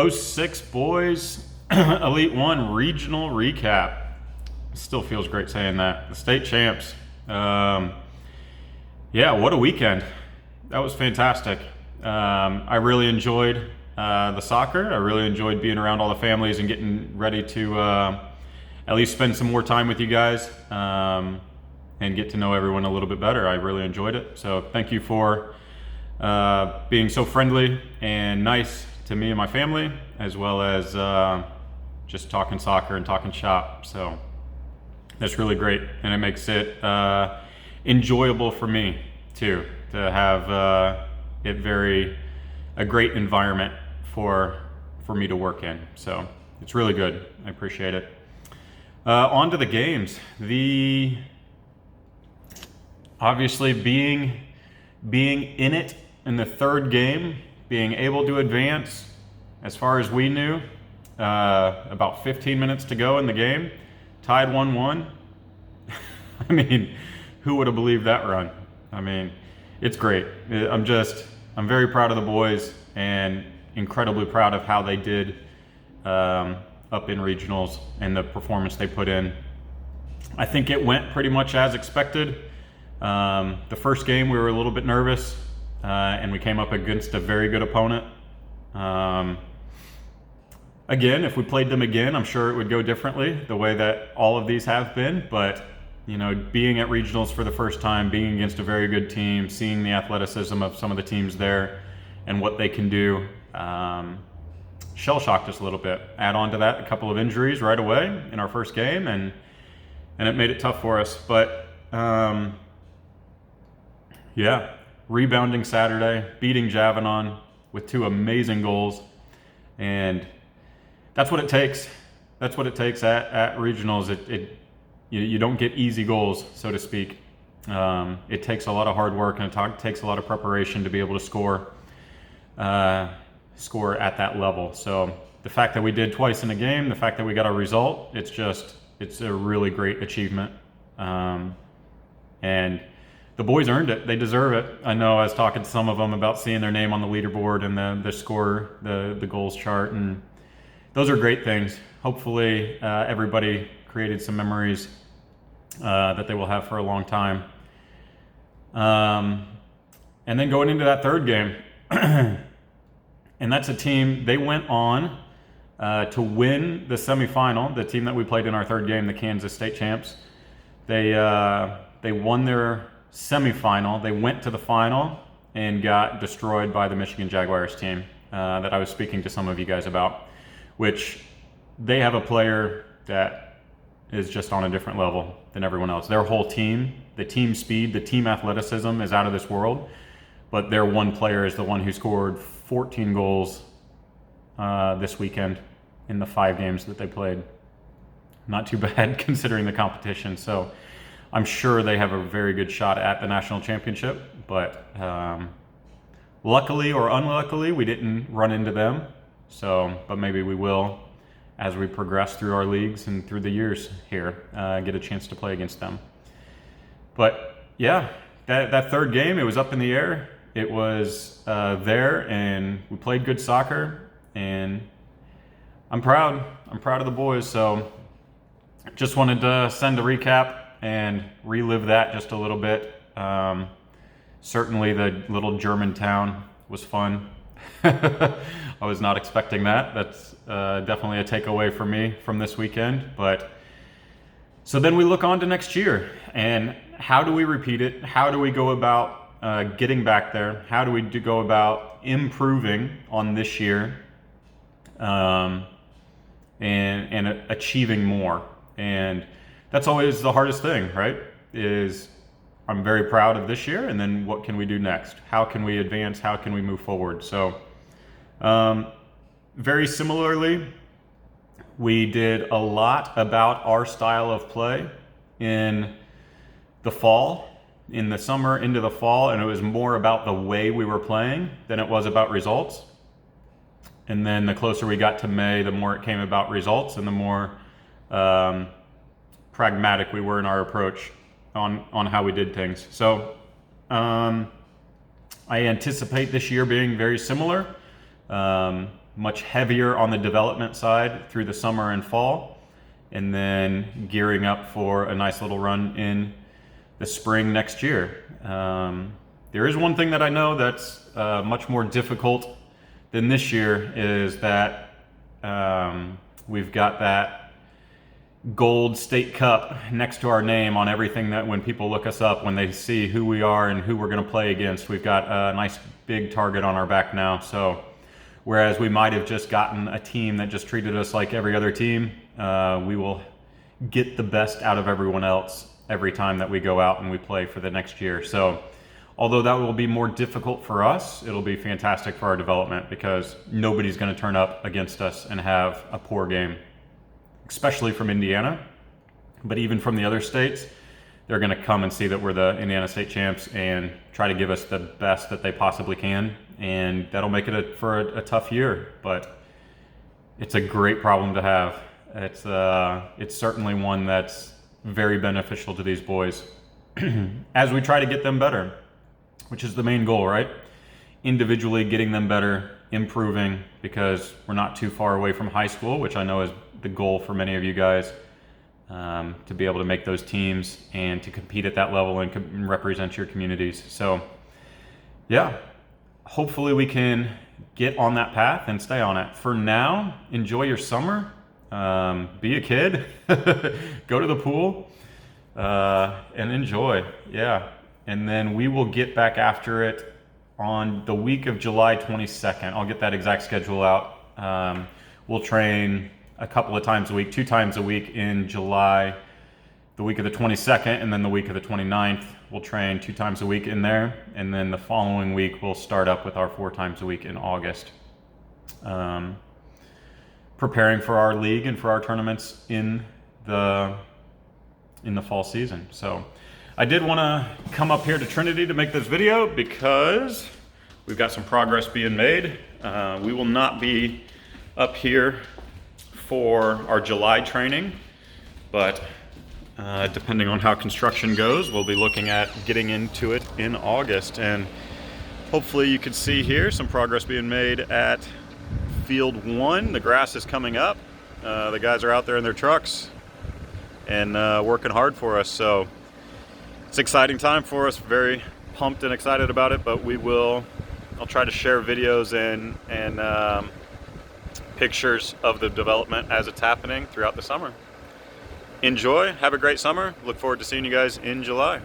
'06 boys Elite One regional recap. Still feels great saying that. The state champs. Yeah, what a weekend. That was fantastic. I really enjoyed the soccer. I really enjoyed being around all the families and getting ready to at least spend some more time with you guys and get to know everyone a little bit better. I really enjoyed it. So thank you for being so friendly and nice to me and my family, as well as just talking soccer and talking shop. So that's really great, and it makes it enjoyable for me too, to have a great environment for me to work in. So it's really good. I appreciate it. On to the games. Obviously being in it in the third game, being able to advance as far as we knew, about 15 minutes to go in the game, tied 1-1. I mean, who would have believed that run? I mean, it's great. I'm very proud of the boys and incredibly proud of how they did up in regionals and the performance they put in. I think it went pretty much as expected. The first game we were a little bit nervous and we came up against a very good opponent. Again, if we played them again, I'm sure it would go differently, the way that all of these have been. But you know, being at regionals for the first time, being against a very good team, seeing the athleticism of some of the teams there and what they can do, shell-shocked us a little bit. Add on to that a couple of injuries right away in our first game, and it made it tough for us. But yeah, rebounding Saturday, beating Javanon with 2 amazing goals, and that's what it takes. That's what it takes at regionals. You don't get easy goals, so to speak. It takes a lot of hard work, and it takes a lot of preparation to be able to score at that level. So the fact that we did twice in a game, the fact that we got a result, it's a really great achievement. And the boys earned it. They deserve it. I know I was talking to some of them about seeing their name on the leaderboard and the score, the goals chart, and those are great things. Hopefully everybody created some memories that they will have for a long time. And then going into that third game, and that's a team, they went on to win the semifinal, the team that we played in our third game, the Kansas State champs. They won their semifinal. They went to the final and got destroyed by the Michigan Jaguars team that I was speaking to some of you guys about, which they have a player that is just on a different level than everyone else. Their whole team, the team speed, the team athleticism is out of this world, but their one player is the one who scored 14 goals this weekend in the 5 games that they played. Not too bad considering the competition. So I'm sure they have a very good shot at the national championship, but luckily or unluckily, we didn't run into them. So, but maybe we will as we progress through our leagues and through the years here, get a chance to play against them. But yeah, that third game, it was up in the air. It was there, and we played good soccer, and I'm proud. I'm proud of the boys. So just wanted to send a recap and relive that just a little bit. Certainly the little German town was fun. I was not expecting that. That's definitely a takeaway for me from this weekend. But so then we look on to next year, and how do we repeat it? How do we go about getting back there? How do we go about improving on this year and achieving more? And that's always the hardest thing, right? Is I'm very proud of this year, and then what can we do next? How can we advance? How can we move forward? So very similarly, we did a lot about our style of play in the fall, in the summer into the fall, and it was more about the way we were playing than it was about results. And then the closer we got to May, the more it came about results, and the more pragmatic we were in our approach on how we did things. So I anticipate this year being very similar. much heavier on the development side through the summer and fall, and then gearing up for a nice little run in the spring next year. There is one thing that I know that's much more difficult than this year, is that we've got that gold state cup next to our name on everything, that when people look us up, when they see who we are and who we're going to play against, we've got a nice big target on our back now. So whereas we might have just gotten a team that just treated us like every other team, we will get the best out of everyone else every time that we go out and we play for the next year. So although that will be more difficult for us, it'll be fantastic for our development, because nobody's going to turn up against us and have a poor game, especially from Indiana. But even from the other states, they're going to come and see that we're the Indiana State champs and try to give us the best that they possibly can. And that'll make it for a tough year, but it's a great problem to have. It's certainly one that's very beneficial to these boys as we try to get them better, which is the main goal, right? Individually getting them better, improving, because we're not too far away from high school, which I know is the goal for many of you guys, to be able to make those teams and to compete at that level and represent your communities. So yeah, hopefully we can get on that path and stay on it. For now, enjoy your summer. Be a kid, go to the pool, and enjoy. Yeah. And then we will get back after it on the week of July 22nd. I'll get that exact schedule out. We'll train a couple of times a week, 2 times a week in July, the week of the 22nd, and then the week of the 29th. We'll train 2 times a week in there. And then the following week, we'll start up with our 4 times a week in August. Preparing for our league and for our tournaments in the fall season. So I did want to come up here to Trinity to make this video because we've got some progress being made. We will not be up here for our July training, but depending on how construction goes, we'll be looking at getting into it in August. And hopefully you can see here some progress being made at Field 1. The grass is coming up. The guys are out there in their trucks and working hard for us. So it's an exciting time for us. Very pumped and excited about it, but I'll try to share videos and pictures of the development as it's happening throughout the summer. Enjoy, have a great summer. Look forward to seeing you guys in July.